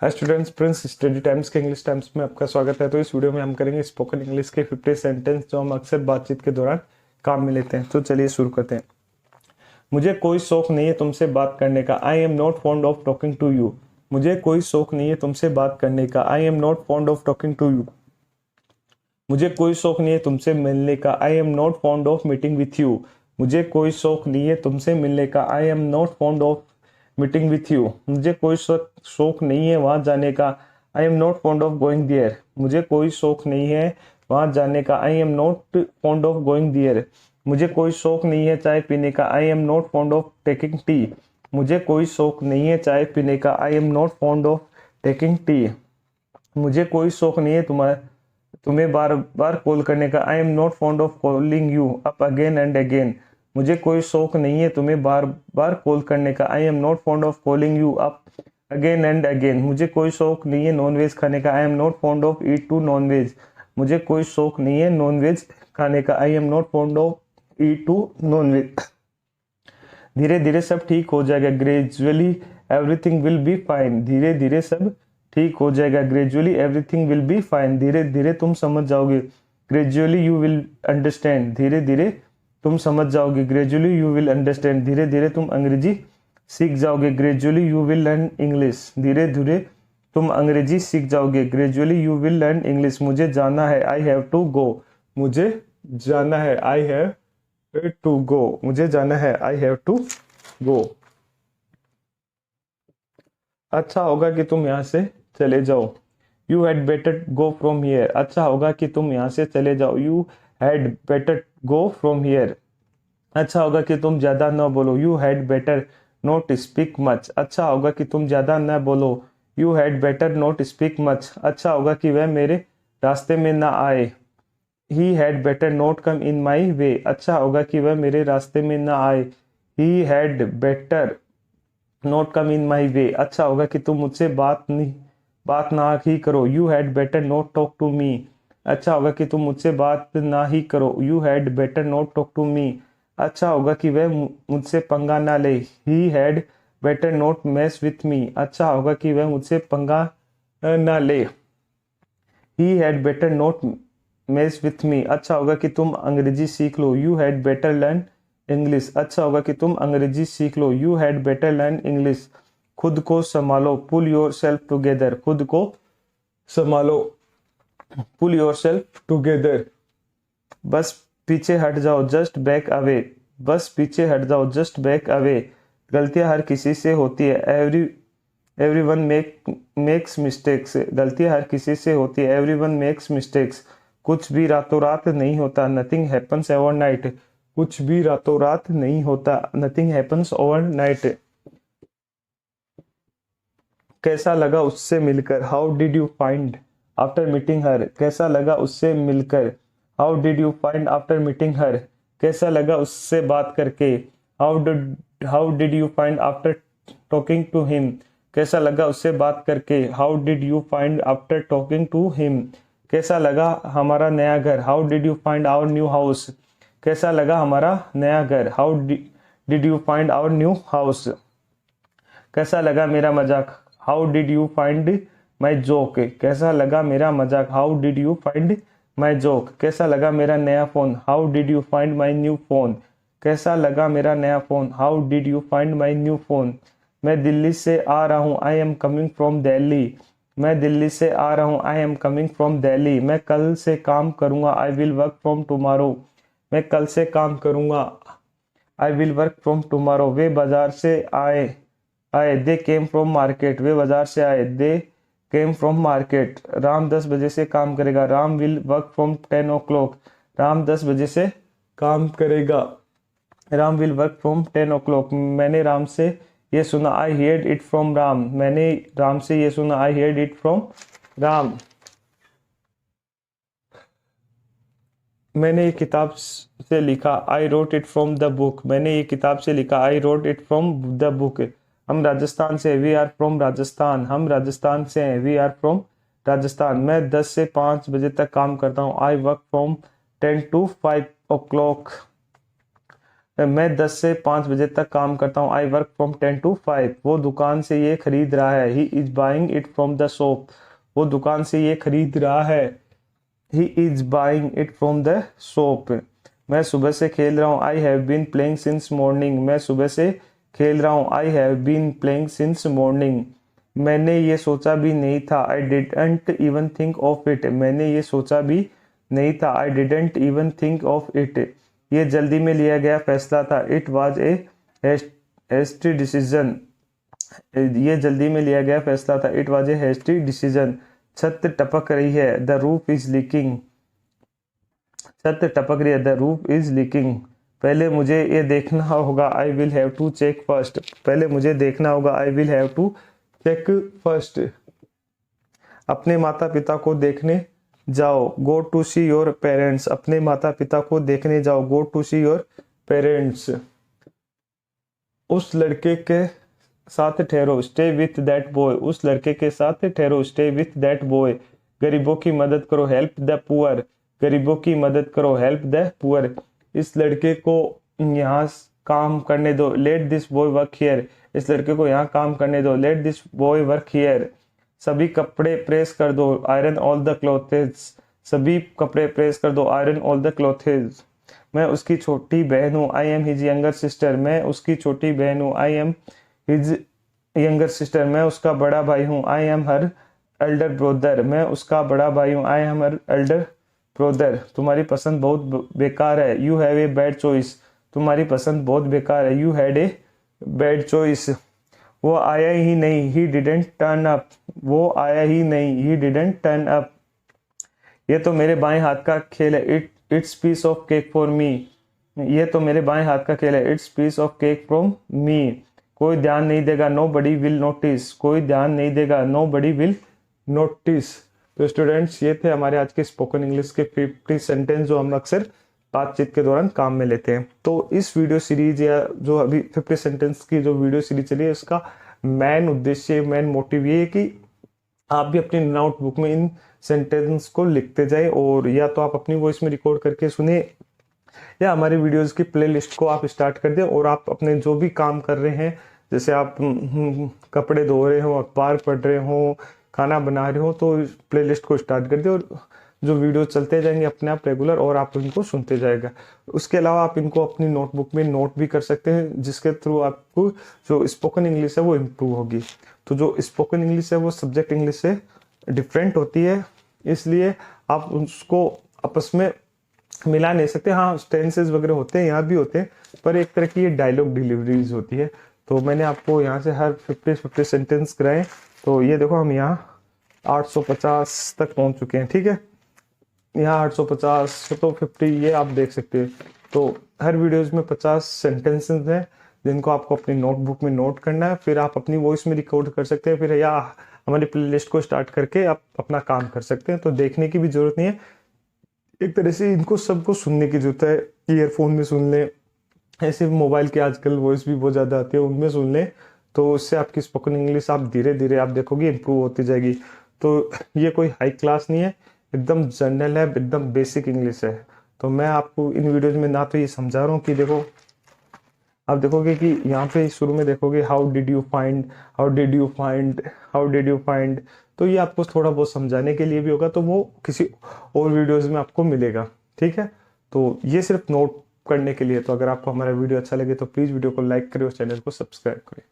Hi students, Prince study times के English times में आपका स्वागत है। तो इस वीडियो में हम करेंगे स्पोकन इंग्लिश के 50 सेंटेंस जो हम अक्सर बातचीत के दौरान काम में लेते हैं। तो चलिए शुरू करते हैं। मुझे कोई शौक नहीं है तुमसे बात करने का। I am not fond of talking to you. मुझे कोई शौक नहीं है तुमसे बात करने का। I am not fond of talking to you. मुझे कोई शौक नहीं है तुमसे मिलने का। I am not fond of meeting with you. मुझे कोई शौक नहीं है तुमसे मिलने का। I am not fond of meeting with you. मुझे कोई शौक नहीं है वहां जाने का। I am not fond of going there. मुझे कोई शौक नहीं है वहां जाने का। I am not fond of going there. मुझे कोई शौक नहीं है चाय पीने का। I am not fond of taking tea. मुझे कोई शौक नहीं है चाय पीने का। I am not fond of taking tea. मुझे कोई शौक नहीं है तुम्हें बार बार कॉल करने का। I am not fond of calling you up again and again. मुझे कोई शौक नहीं है तुम्हें बार बार कॉल करने का। I am not fond of calling you up again and again. मुझे कोई शौक नहीं है नॉनवेज खाने का। I am not fond of eat to non veg. मुझे कोई शौक नहीं है नॉनवेज खाने का। I am not fond of eat to non veg. धीरे धीरे सब ठीक हो जाएगा। Gradually everything will be fine. धीरे धीरे सब ठीक हो जाएगा। Gradually everything will be fine. धीरे धीरे तुम समझ जाओगे। Gradually you will understand. धीरे धीरे तुम समझ जाओगे। Gradually you will understand. धीरे धीरे तुम अंग्रेजी सीख जाओगे। Gradually you will learn English. धीरे धीरे तुम अंग्रेजी सीख जाओगे। Gradually you will learn English. मुझे जाना है। I have to go. मुझे जाना है। I have to go. मुझे जाना है। I have to go. अच्छा होगा कि तुम यहाँ से चले जाओ। You had better go from here. अच्छा होगा कि तुम यहाँ से चले जाओ। You had better go from here. अच्छा होगा कि तुम ज्यादा न बोलो। You had better not speak much. अच्छा होगा कि तुम ज्यादा न बोलो। You had better not speak much. अच्छा होगा कि वह मेरे रास्ते में ना आए। He had better not come in my way. अच्छा होगा कि वह मेरे रास्ते में ना आए। He had better not come in my way. अच्छा होगा कि तुम मुझसे बात ना ही करो। You had better not talk to me. अच्छा होगा कि तुम मुझसे बात ना ही करो। You had better not talk to me. अच्छा होगा कि वह मुझसे पंगा ना ले। He had better not mess with me. अच्छा होगा कि वह मुझसे पंगा ना ले। He had better not mess with me. अच्छा होगा कि तुम अंग्रेजी सीख लो। You had better learn English. अच्छा होगा कि तुम अंग्रेजी सीख लो। You had better learn English. खुद को संभालो। Pull yourself together. खुद को संभालो। Pull yourself together. बस पीछे हट जाओ। Just back away. बस पीछे हट जाओ। Just back away. गलतियां हर किसी से होती है। Everyone makes mistakes. गलतियां हर किसी से होती है। Everyone makes mistakes. कुछ भी रातों रात नहीं होता। Nothing happens overnight. कुछ भी रातों रात नहीं होता। Nothing happens overnight. कैसा लगा उससे मिलकर। How did you find after meeting her. कैसा लगा उससे मिलकर। How did you find after meeting her. कैसा लगा उससे बात करके। How did you find after talking to him. कैसा लगा उससे बात करके। How did you find after talking to him. कैसा लगा हमारा नया घर। How did you find our new house. कैसा लगा हमारा नया घर। How did you find our new house. कैसा लगा मेरा मजाक। How did you find my joke. कैसा लगा मेरा मजाक। How did you find my joke. कैसा लगा मेरा नया फोन। How did you find my new phone. कैसा लगा मेरा नया फोन। How did you find my new phone. मैं दिल्ली से आ रहा हूँ। I am coming from Delhi. मैं दिल्ली से आ रहा हूँ। I am coming from Delhi. मैं कल से काम करूंगा। I will work from tomorrow. मैं कल से काम करूंगा। I will work from tomorrow. वे बाजार से आए आए दे केम फ्रॉम मार्केट। वे बाजार से आए। दे केम फ्रॉम मार्केट। राम 10 बजे से काम करेगा। Ram will work from 10 o'clock। Ram 10 बजे से काम करेगा। Ram will work from 10 o'clock। मैंने राम से ये सुना। आई हेard इट फ्रॉम राम। मैंने राम से ये सुना। आई हेard इट फ्रॉम राम। मैंने ये किताब से लिखा। I wrote it from the book. मैंने ये किताब से लिखा। I wrote it from the book. हम राजस्थान से। We are from Rajasthan. हम राजस्थान से हैं। We are from Rajasthan. मैं 10 से 5 बजे तक काम करता हूँ। I work from 10 to 5 o'clock। मैं 10 से 5 बजे तक काम करता हूँ। I work from 10 to 5। वो दुकान से ये खरीद रहा है। He is buying it from the shop. वो दुकान से ये खरीद रहा है। He is buying it from the shop. मैं सुबह से खेल रहा हूँ। I have been playing since morning. मैं सुबह से खेल रहा हूँ। I have been playing since morning. मैंने ये सोचा भी नहीं था। I didn't even think of it. मैंने ये सोचा भी नहीं था। I didn't even think of it. ये जल्दी में लिया गया फैसला था। It was a hasty decision. ये जल्दी में लिया गया फैसला था। It was a hasty decision. छत टपक रही है। The roof is leaking. छत टपक रही है। The roof is leaking. पहले मुझे ये देखना होगा। I will have to check first. पहले मुझे देखना होगा। I will have to check first. अपने माता पिता को देखने जाओ। Go to see your parents. अपने माता पिता को देखने जाओ। Go to see your parents. उस लड़के के साथ ठहरो। Stay with that boy. उस लड़के के साथ ठहरो। Stay with that boy. गरीबों की मदद करो। Help the poor. गरीबों की मदद करो। Help the poor. इस लड़के को यहाँ काम करने दो। Let this boy work here. इस लड़के को यहाँ काम करने दो। Let this boy work here. सभी कपड़े प्रेस कर दो। Iron all the क्लोथेज। सभी कपड़े प्रेस कर दो। Iron all the क्लोथेज। मैं उसकी छोटी बहन हूँ। I am his younger sister. मैं उसकी छोटी बहन हूँ। I am his younger sister. मैं उसका बड़ा भाई हूँ। I M her Elder brother. मैं उसका बड़ा भाई हूँ। I M her Elder brother. तुम्हारी पसंद बहुत बेकार है। You have a bad choice. तुम्हारी पसंद बहुत बेकार है। You had a bad choice. वो आया ही नहीं। He didn't turn up. वो आया ही नहीं। He didn't turn up. ये तो मेरे बाएं हाथ का खेल है। It's piece of cake for me. ये तो मेरे बाएं हाथ का खेल है। It's piece of cake from me. कोई ध्यान नहीं देगा। Nobody will notice. कोई ध्यान नहीं देगा। Nobody will notice. तो स्टूडेंट्स, ये थे हमारे आज के स्पोकन इंग्लिश के 50 सेंटेंस जो हम अक्सर बातचीत के दौरान काम में लेते हैं। तो इस वीडियो सीरीज या जो अभी 50 सेंटेंस की जो वीडियो सीरीज चली है, इसका मेन उद्देश्य, मेन मोटिव ये है कि आप भी अपनी नोटबुक में इन सेंटेंस को लिखते जाए, और या तो आप अपनी वॉइस में रिकॉर्ड करके सुने, या हमारी वीडियोस की प्लेलिस्ट को आप स्टार्ट कर दें, और आप अपने जो भी काम कर रहे हैं, जैसे आप कपड़े धो रहे हो, अखबार पढ़ रहे हो, खाना बना रहे हो, तो प्लेलिस्ट को स्टार्ट कर दें और जो वीडियो चलते जाएंगे अपने आप रेगुलर, और आप इनको सुनते जाएगा। उसके अलावा आप इनको अपनी नोटबुक में नोट भी कर सकते हैं, जिसके थ्रू आपको जो स्पोकन इंग्लिश है वो इम्प्रूव होगी। तो जो स्पोकन इंग्लिश है वो सब्जेक्ट इंग्लिश से डिफरेंट होती है, इसलिए आप उसको आपस में मिला नहीं सकते। हाँ, टेंसेस वगैरह होते हैं, यहाँ भी होते हैं, पर एक तरह की ये डायलॉग डिलीवरीज होती है। तो मैंने आपको यहाँ से हर 50 सेंटेंस कराए। तो ये देखो, हम यहाँ 850 तक पहुँच चुके हैं। ठीक है, यहाँ 850 तो 50 ये आप देख सकते हैं। तो हर वीडियोज में 50 सेंटेंसेस हैं जिनको आपको अपनी नोटबुक में नोट करना है, फिर आप अपनी वॉइस में रिकॉर्ड कर सकते हैं, फिर या हमारी प्लेलिस्ट को स्टार्ट करके आप अपना काम कर सकते हैं। तो देखने की भी जरूरत नहीं है, एक तरह से इनको सबको सुनने की जरूरत है। ईयरफोन में सुन लें, ऐसे मोबाइल के आजकल वॉइस भी बहुत ज़्यादा आती है, उनमें सुन लें, तो उससे आपकी स्पोकन इंग्लिश आप धीरे धीरे आप देखोगे इम्प्रूव होती जाएगी। तो ये कोई हाई क्लास नहीं है, एकदम जनरल है, एकदम बेसिक इंग्लिश है। तो मैं आपको इन वीडियोज में ना तो ये समझा रहा हूँ कि देखो, आप देखोगे कि यहाँ पे शुरू में देखोगे how did you find, how did you find, how did you find, तो ये आपको थोड़ा बहुत समझाने के लिए भी होगा, तो वो किसी और वीडियोस में आपको मिलेगा। ठीक है, तो ये सिर्फ नोट करने के लिए। तो अगर आपको हमारा वीडियो अच्छा लगे तो प्लीज़ वीडियो को लाइक करें और चैनल को सब्सक्राइब करें।